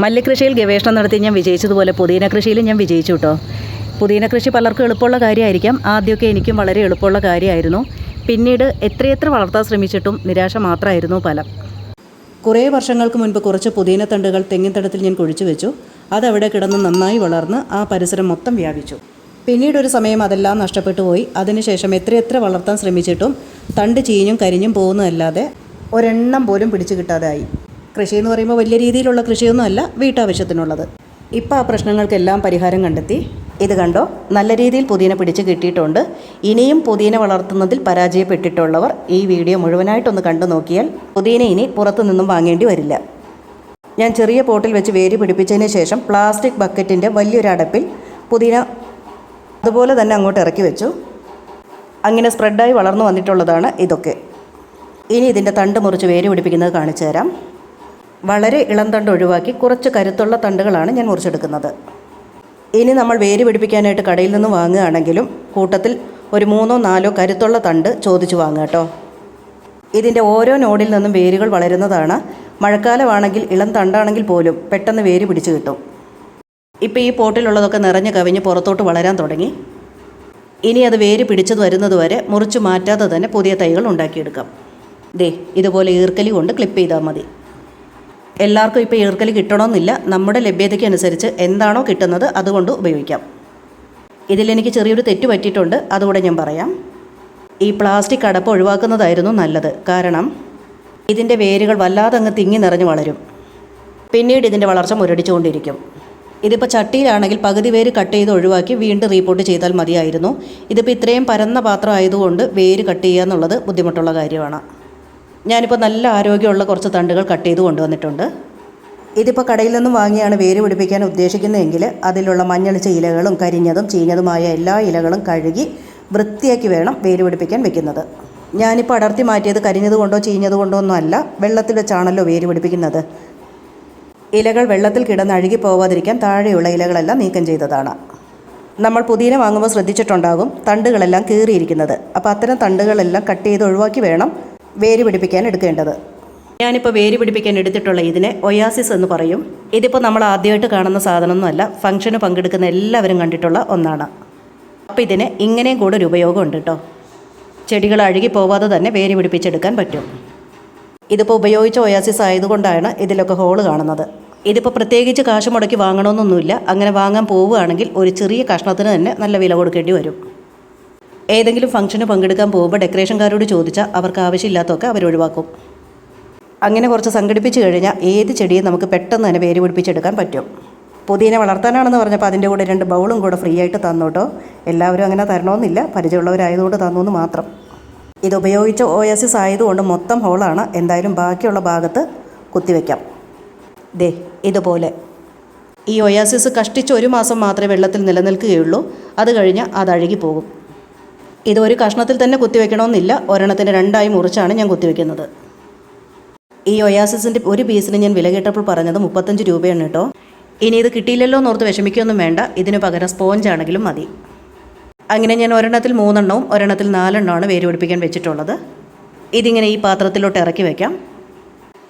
മല്ലികൃഷിയിൽ ഗവേഷണം നടത്തി ഞാൻ വിജയിച്ചതുപോലെ പുതിന കൃഷിയിലും ഞാൻ വിജയിച്ചു കേട്ടോ. പുതിന കൃഷി പലർക്കും എളുപ്പമുള്ള കാര്യമായിരിക്കാം. ആദ്യമൊക്കെ എനിക്കും വളരെ എളുപ്പമുള്ള കാര്യമായിരുന്നു. പിന്നീട് എത്രയെത്ര വളർത്താൻ ശ്രമിച്ചിട്ടും നിരാശ മാത്രമായിരുന്നു ഫലം. കുറേ വർഷങ്ങൾക്ക് മുൻപ് കുറച്ച് പുതിന തണ്ടുകൾ തെങ്ങിൻ തടത്തിൽ ഞാൻ കുഴിച്ചു വെച്ചു. അതവിടെ കിടന്ന് നന്നായി വളർന്ന് ആ പരിസരം മൊത്തം വ്യാപിച്ചു. പിന്നീടൊരു സമയം അതെല്ലാം നഷ്ടപ്പെട്ടു പോയി. അതിനുശേഷം എത്രയെത്ര വളർത്താൻ ശ്രമിച്ചിട്ടും തണ്ട് ചീഞ്ഞും കരിഞ്ഞും പോകുന്നതല്ലാതെ ഒരെണ്ണം പോലും പിടിച്ചു കിട്ടാതായി. കൃഷി എന്ന് പറയുമ്പോൾ വലിയ രീതിയിലുള്ള കൃഷിയൊന്നുമല്ല, വീട്ടാവശ്യത്തിനുള്ളത്. ഇപ്പോൾ ആ പ്രശ്നങ്ങൾക്കെല്ലാം പരിഹാരം കണ്ടെത്തി. ഇത് കണ്ടോ, നല്ല രീതിയിൽ പുതിന പിടിച്ച് കിട്ടിയിട്ടുണ്ട്. ഇനിയും പുതിന വളർത്തുന്നതിൽ പരാജയപ്പെട്ടിട്ടുള്ളവർ ഈ വീഡിയോ മുഴുവനായിട്ടൊന്ന് കണ്ടു നോക്കിയാൽ പുതിന ഇനി പുറത്തു നിന്നും വാങ്ങേണ്ടി വരില്ല. ഞാൻ ചെറിയ പോട്ടിൽ വെച്ച് വേര് പിടിപ്പിച്ചതിന് ശേഷം പ്ലാസ്റ്റിക് ബക്കറ്റിൻ്റെ വലിയൊരു അടപ്പിൽ പുതിന അതുപോലെ തന്നെ അങ്ങോട്ട് ഇറക്കി വെച്ചു. അങ്ങനെ സ്പ്രെഡായി വളർന്നു വന്നിട്ടുള്ളതാണ് ഇതൊക്കെ. ഇനി ഇതിൻ്റെ തണ്ട് മുറിച്ച് വേര് പിടിപ്പിക്കുന്നത് കാണിച്ചു തരാം. വളരെ ഇളം തണ്ട് ഒഴിവാക്കി കുറച്ച് കരുത്തുള്ള തണ്ടുകളാണ് ഞാൻ മുറിച്ചെടുക്കുന്നത്. ഇനി നമ്മൾ വേര് പിടിപ്പിക്കാനായിട്ട് കടയിൽ നിന്ന് വാങ്ങുകയാണെങ്കിലും കൂട്ടത്തിൽ ഒരു 3-4 കരുത്തുള്ള തണ്ട് ചോദിച്ചു വാങ്ങുക കേട്ടോ. ഇതിൻ്റെ ഓരോ നോഡിൽ നിന്നും വേരുകൾ വളരുന്നതാണ്. മഴക്കാലമാണെങ്കിൽ ഇളം തണ്ടാണെങ്കിൽ പോലും പെട്ടെന്ന് വേര് പിടിച്ച് കിട്ടും. ഇപ്പോൾ ഈ പോട്ടിലുള്ളതൊക്കെ നിറഞ്ഞ് കവിഞ്ഞ് പുറത്തോട്ട് വളരാൻ തുടങ്ങി. ഇനി അത് വേര് പിടിച്ചത് വരുന്നതുവരെ മുറിച്ച് മാറ്റാതെ തന്നെ പുതിയ തൈകൾ ഉണ്ടാക്കിയെടുക്കാം. ദേ ഇതുപോലെ ഈർക്കലി കൊണ്ട് ക്ലിപ്പ് ചെയ്താൽ മതി. എല്ലാവർക്കും ഇപ്പോൾ ഈർക്കലി കിട്ടണമെന്നില്ല. നമ്മുടെ ലഭ്യതയ്ക്ക് അനുസരിച്ച് എന്താണോ കിട്ടുന്നത് അതുകൊണ്ട് ഉപയോഗിക്കാം. ഇതിലെനിക്ക് ചെറിയൊരു തെറ്റ് പറ്റിയിട്ടുണ്ട്, അതുകൂടെ ഞാൻ പറയാം. ഈ പ്ലാസ്റ്റിക് അടപ്പ് ഒഴിവാക്കുന്നതായിരുന്നു നല്ലത്. കാരണം ഇതിൻ്റെ വേരുകൾ വല്ലാതെ അങ്ങ് തിങ്ങി നിറഞ്ഞ് വളരും. പിന്നീട് ഇതിൻ്റെ വളർച്ച മുരടിച്ചുകൊണ്ടിരിക്കും. ഇതിപ്പോൾ ചട്ടിയിലാണെങ്കിൽ പകുതി വേര് കട്ട് ചെയ്ത് ഒഴിവാക്കി വീണ്ടും റീപോട്ട് ചെയ്താൽ മതിയായിരുന്നു. ഇതിപ്പോൾ ഇത്രയും പരന്ന പാത്രം ആയതുകൊണ്ട് വേര് കട്ട് ചെയ്യുക എന്നുള്ളത് ബുദ്ധിമുട്ടുള്ള കാര്യമാണ്. ഞാനിപ്പോൾ നല്ല ആരോഗ്യമുള്ള കുറച്ച് തണ്ടുകൾ കട്ട് ചെയ്ത് കൊണ്ടുവന്നിട്ടുണ്ട്. ഇതിപ്പോൾ കടയിൽ നിന്നും വാങ്ങിയാണ് വേര് പിടിപ്പിക്കാൻ ഉദ്ദേശിക്കുന്നതെങ്കിൽ അതിലുള്ള മഞ്ഞളിച്ച ഇലകളും കരിഞ്ഞതും ചീഞ്ഞതുമായ എല്ലാ ഇലകളും കഴുകി വൃത്തിയാക്കി വേണം വേര് പിടിപ്പിക്കാൻ വെക്കുന്നത്. ഞാനിപ്പോൾ അടർത്തി മാറ്റിയത് കരിഞ്ഞത് കൊണ്ടോ ചീഞ്ഞത് കൊണ്ടോ ഒന്നും അല്ല, വെള്ളത്തിൽ വെച്ചാണല്ലോ വേര് പിടിപ്പിക്കുന്നത്. ഇലകൾ വെള്ളത്തിൽ കിടന്ന് അഴുകി പോവാതിരിക്കാൻ താഴെയുള്ള ഇലകളെല്ലാം നീക്കം ചെയ്തതാണ്. നമ്മൾ പുതിന വാങ്ങുമ്പോൾ ശ്രദ്ധിച്ചിട്ടുണ്ടാകും തണ്ടുകളെല്ലാം കീറിയിരിക്കുന്നത്. അപ്പോൾ അത്തരം തണ്ടുകളെല്ലാം കട്ട് ചെയ്ത് ഒഴിവാക്കി വേണം വേര് പിടിപ്പിക്കാൻ എടുക്കേണ്ടത്. ഞാനിപ്പോൾ വേര് പിടിപ്പിക്കാൻ എടുത്തിട്ടുള്ള ഇതിനെ ഒയാസിസ് എന്ന് പറയും. ഇതിപ്പോൾ നമ്മൾ ആദ്യമായിട്ട് കാണുന്ന സാധനമൊന്നുമല്ല, ഫംഗ്ഷന് പങ്കെടുക്കുന്ന എല്ലാവരും കണ്ടിട്ടുള്ള ഒന്നാണ്. അപ്പോൾ ഇതിന് ഇങ്ങനെയും കൂടെ ഒരു ഉപയോഗമുണ്ട് കേട്ടോ. ചെടികൾ അഴുകി പോവാതെ തന്നെ വേര് പിടിപ്പിച്ചെടുക്കാൻ പറ്റും. ഇതിപ്പോൾ ഉപയോഗിച്ച ഒയാസിസ് ആയതുകൊണ്ടാണ് ഇതിലൊക്കെ ഹോള് കാണുന്നത്. ഇതിപ്പോൾ പ്രത്യേകിച്ച് കാശ് മുടക്കി വാങ്ങണമെന്നൊന്നുമില്ല. അങ്ങനെ വാങ്ങാൻ പോവുകയാണെങ്കിൽ ഒരു ചെറിയ കഷ്ണത്തിന് തന്നെ നല്ല വില കൊടുക്കേണ്ടി വരും. ഏതെങ്കിലും ഫംഗ്ഷന് പങ്കെടുക്കാൻ പോകുമ്പോൾ ഡെക്കറേഷൻകാരോട് ചോദിച്ചാൽ അവർക്ക് ആവശ്യമില്ലാത്തതൊക്കെ അവർ ഒഴിവാക്കും. അങ്ങനെ കുറച്ച് സംഘടിപ്പിച്ച് കഴിഞ്ഞാൽ ഏത് ചെടിയും നമുക്ക് പെട്ടെന്ന് തന്നെ വേര് പിടിപ്പിച്ചെടുക്കാൻ പറ്റും. പുതിന വളർത്താനാണെന്ന് പറഞ്ഞപ്പോൾ അതിൻ്റെ കൂടെ 2 ബൗളും കൂടെ ഫ്രീ ആയിട്ട് തന്നു കേട്ടോ. എല്ലാവരും അങ്ങനെ തരണമെന്നില്ല, പരിചയമുള്ളവരായതുകൊണ്ട് തന്നു എന്ന് മാത്രം. ഇതുപയോഗിച്ച ഒയാസിസ് ആയതുകൊണ്ട് മൊത്തം ഹോളാണ്. എന്തായാലും ബാക്കിയുള്ള ഭാഗത്ത് കുത്തിവെക്കാം. ദേ ഇതുപോലെ. ഈ ഒയാസിസ് കഷ്ടിച്ച് 1 മാസം മാത്രമേ വെള്ളത്തിൽ നിലനിൽക്കുകയുള്ളൂ. അത് കഴിഞ്ഞാൽ അത് അഴുകി പോകും. ഇതൊരു കഷ്ണത്തിൽ തന്നെ കുത്തിവെക്കണമെന്നില്ല, ഒരെണ്ണത്തിന് 2ആയി മുറിച്ചാണ് ഞാൻ കുത്തിവെക്കുന്നത്. ഈ ഒയാസിസിൻ്റെ ഒരു പീസിന് ഞാൻ വില കേട്ടപ്പോൾ പറഞ്ഞത് 35 രൂപയാണ് കേട്ടോ. ഇനി ഇത് കിട്ടിയില്ലല്ലോ എന്നോർത്ത് വിഷമിക്കുകയൊന്നും വേണ്ട. ഇതിന് പകരം സ്പോഞ്ച് ആണെങ്കിലും മതി. അങ്ങനെ ഞാൻ ഒരെണ്ണത്തിൽ 3 എണ്ണവും ഒരെണ്ണത്തിൽ 4 എണ്ണമാണ് വേര് പിടിപ്പിക്കാൻ വെച്ചിട്ടുള്ളത്. ഇതിങ്ങനെ ഈ പാത്രത്തിലോട്ട് ഇറക്കി വയ്ക്കാം.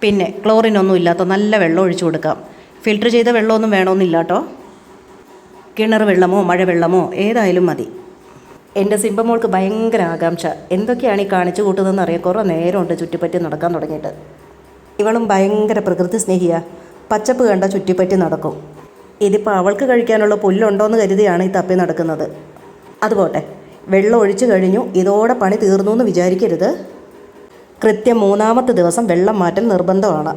പിന്നെ ക്ലോറിനൊന്നും ഇല്ലാത്ത നല്ല വെള്ളം ഒഴിച്ചു കൊടുക്കാം. ഫിൽറ്റർ ചെയ്ത വെള്ളമൊന്നും വേണമെന്നില്ല കേട്ടോ. കിണർ വെള്ളമോ മഴവെള്ളമോ ഏതായാലും മതി. എൻ്റെ സിംബമോൾക്ക് ഭയങ്കര ആകാംക്ഷ. എന്തൊക്കെയാണ് ഈ കാണിച്ചു കൂട്ടുന്നതെന്ന് അറിയാം. കുറേ നേരമുണ്ട് ചുറ്റിപ്പറ്റി നടക്കാൻ തുടങ്ങിയിട്ട്. ഇവളും ഭയങ്കര പ്രകൃതി സ്നേഹിയാണ്. പച്ചപ്പ് കണ്ട ചുറ്റിപ്പറ്റി നടക്കും. ഇതിപ്പോൾ അവൾക്ക് കഴിക്കാനുള്ള പുല്ലുണ്ടോയെന്ന് കരുതിയാണ് ഈ തപ്പി നടക്കുന്നത്. അതുപോട്ടെ, വെള്ളം ഒഴിച്ചു കഴിഞ്ഞു, ഇതോടെ പണി തീർന്നു എന്ന് വിചാരിക്കരുത്. കൃത്യം 3-ാമത്തെ ദിവസം വെള്ളം മാറ്റൽ നിർബന്ധമാണ്.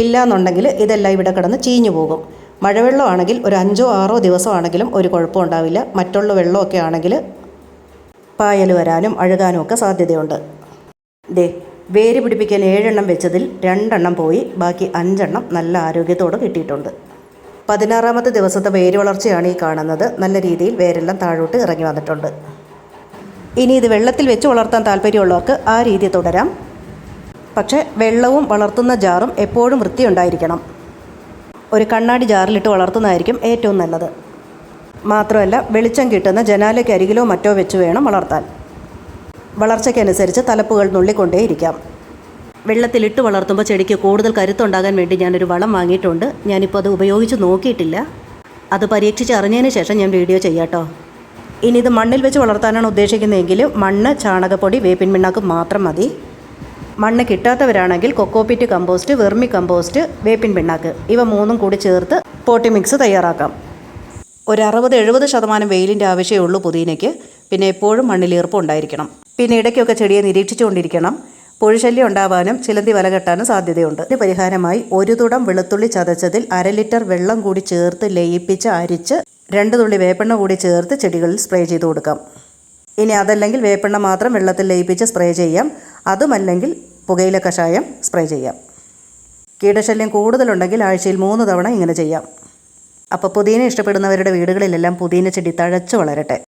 ഇല്ലയെന്നുണ്ടെങ്കിൽ ഇതെല്ലാം ഇവിടെ കിടന്ന് ചീഞ്ഞു പോകും. മഴവെള്ളമാണെങ്കിൽ ഒരു 5-6 ദിവസമാണെങ്കിലും ഒരു കുഴപ്പമുണ്ടാവില്ല. മറ്റുള്ള വെള്ളമൊക്കെ ആണെങ്കിൽ പായൽ വരാനും അഴുകാനും ഒക്കെ സാധ്യതയുണ്ട്. ദേ വേര് പിടിപ്പിക്കാൻ 7 എണ്ണം വെച്ചതിൽ 2 എണ്ണം പോയി, ബാക്കി 5 എണ്ണം നല്ല ആരോഗ്യത്തോടെ കിട്ടിയിട്ടുണ്ട്. 16-ാമത്തെ ദിവസത്തെ വേര് വളർച്ചയാണ് ഈ കാണുന്നത്. നല്ല രീതിയിൽ വേരെല്ലാം താഴോട്ട് ഇറങ്ങി വന്നിട്ടുണ്ട്. ഇനി ഇത് വെള്ളത്തിൽ വെച്ച് വളർത്താൻ താല്പര്യമുള്ളവർക്ക് ആ രീതി തുടരാം. പക്ഷേ വെള്ളവും വളർത്തുന്ന ജാറും എപ്പോഴും വൃത്തിയുണ്ടായിരിക്കണം. ഒരു കണ്ണാടി ജാറിലിട്ട് വളർത്തുന്നതായിരിക്കും ഏറ്റവും നല്ലത്. മാത്രമല്ല വെളിച്ചം കിട്ടുന്ന ജനാലയ്ക്കരികിലോ മറ്റോ വെച്ച് വേണം വളർത്താൻ. വളർച്ചയ്ക്കനുസരിച്ച് തലപ്പുകൾ നുള്ളിക്കൊണ്ടേയിരിക്കാം. വെള്ളത്തിലിട്ട് വളർത്തുമ്പോൾ ചെടിക്ക് കൂടുതൽ കരുത്തുണ്ടാകാൻ വേണ്ടി ഞാനൊരു വളം വാങ്ങിയിട്ടുണ്ട്. ഞാനിപ്പോൾ അത് ഉപയോഗിച്ച് നോക്കിയിട്ടില്ല. അത് പരീക്ഷിച്ച് അറിഞ്ഞതിന് ശേഷം ഞാൻ വീഡിയോ ചെയ്യാം കേട്ടോ. ഇനി ഇത് മണ്ണിൽ വെച്ച് വളർത്താനാണ് ഉദ്ദേശിക്കുന്നതെങ്കിൽ മണ്ണ്, ചാണകപ്പൊടി, വേപ്പിൻ പിണ്ണാക്ക് മാത്രം മതി. മണ്ണ് കിട്ടാത്തവരാണെങ്കിൽ കൊക്കോപിറ്റ് കമ്പോസ്റ്റ്, വെർമി കമ്പോസ്റ്റ്, വേപ്പിൻ പിണ്ണാക്ക് ഇവ മൂന്നും കൂടി ചേർത്ത് പോട്ടി മിക്സ് തയ്യാറാക്കാം. ഒരു 60-70% വെയിലിൻ്റെ ആവശ്യമേ ഉള്ളൂ പുതിനയ്ക്ക്. പിന്നെ എപ്പോഴും മണ്ണിൽ ഈർപ്പം ഉണ്ടായിരിക്കണം. പിന്നെ ഇടയ്ക്കൊക്കെ ചെടിയെ നിരീക്ഷിച്ചുകൊണ്ടിരിക്കണം. പുഴുശല്യം ഉണ്ടാവാനും ചിലന്തി വല കെട്ടാനും സാധ്യതയുണ്ട്. ഇതിന് പരിഹാരമായി 1 തുടം വെളുത്തുള്ളി ചതച്ചതിൽ 1/2 ലിറ്റർ വെള്ളം കൂടി ചേർത്ത് ലയിപ്പിച്ച് അരിച്ച് 2 തുള്ളി വേപ്പെണ്ണ കൂടി ചേർത്ത് ചെടികളിൽ സ്പ്രേ ചെയ്ത് കൊടുക്കാം. ഇനി അതല്ലെങ്കിൽ വേപ്പെണ്ണ മാത്രം വെള്ളത്തിൽ ലയിപ്പിച്ച് സ്പ്രേ ചെയ്യാം. അതുമല്ലെങ്കിൽ പുകയില കഷായം സ്പ്രേ ചെയ്യാം. കീടശല്യം കൂടുതലുണ്ടെങ്കിൽ ആഴ്ചയിൽ 3 തവണ ഇങ്ങനെ ചെയ്യാം. അപ്പോൾ പുതിന ഇഷ്ടപ്പെടുന്നവരുടെ വീടുകളിലെല്ലാം പുതിന ചെടി തഴച്ചു വളരട്ടെ.